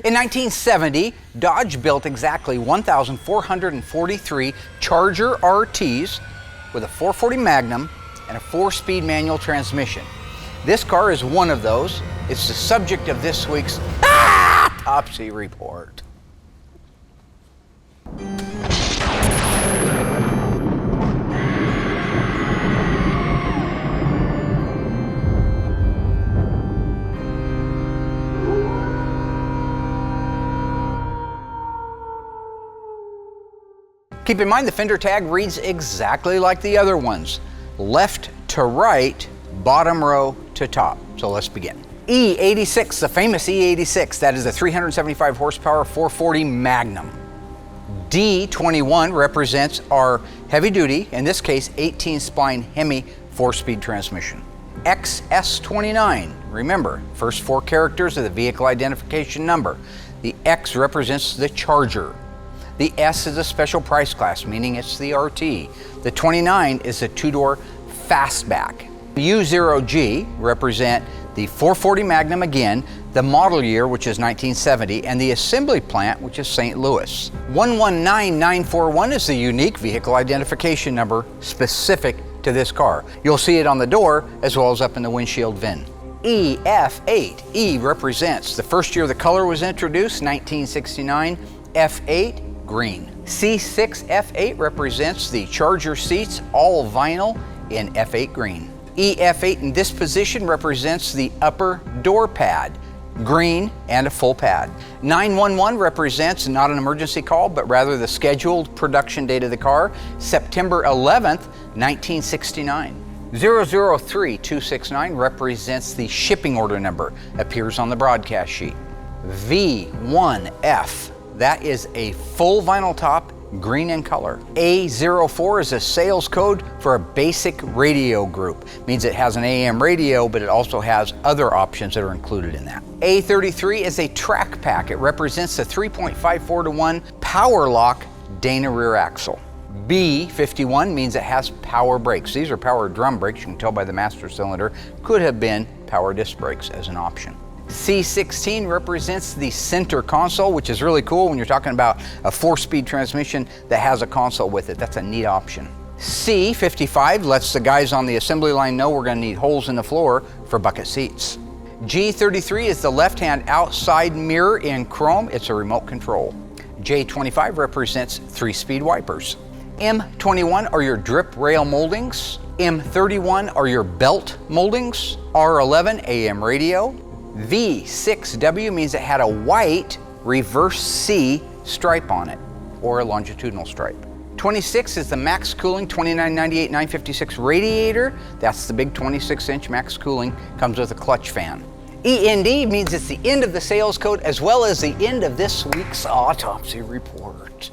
In 1970, Dodge built exactly 1,443 Charger RTs with a 440 Magnum and a 4-speed manual transmission. This car is one of those. It's the subject of this week's Autopsy report. Keep in mind the fender tag reads exactly like the other ones. Left to right, bottom row to top. So let's begin. E86, the famous E86, that is the 375 horsepower 440 Magnum. D21 represents our heavy duty, in this case 18 spline Hemi 4-speed transmission. XS29, remember, first 4 characters of the vehicle identification number. The X represents the Charger. The S is a special price class, meaning it's the RT. The 29 is a 2-door fastback. U0G represent the 440 Magnum again, the model year, which is 1970, and the assembly plant, which is St. Louis. 119941 is the unique vehicle identification number specific to this car. You'll see it on the door as well as up in the windshield VIN. Ef8, E represents the first year the color was introduced, 1969, F8, green. C6F8 represents the Charger seats, all vinyl, in F8 green. EF8 in this position represents the upper door pad, green and a full pad. 911 represents not an emergency call, but rather the scheduled production date of the car, September 11th, 1969. 003269 represents the shipping order number, appears on the broadcast sheet. V1F, that is a full vinyl top, green in color. A04 is a sales code for a basic radio group. Means it has an AM radio, but it also has other options that are included in that. A33 is a track pack. It represents the 3.54-to-1 power lock Dana rear axle. B51 means it has power brakes. These are power drum brakes. You can tell by the master cylinder. Could have been power disc brakes as an option. C16 represents the center console, which is really cool when you're talking about a 4-speed transmission that has a console with it. That's a neat option. C55 lets the guys on the assembly line know we're going to need holes in the floor for bucket seats. G33 is the left-hand outside mirror in chrome. It's a remote control. J25 represents 3-speed wipers. M21 are your drip rail moldings. M31 are your belt moldings. R11 AM radio. V6W means it had a white reverse C stripe on it, or a longitudinal stripe. 26 is the max cooling 2998-956 radiator. That's the big 26-inch max cooling, comes with a clutch fan. END means it's the end of the sales code as well as the end of this week's Autopsy report.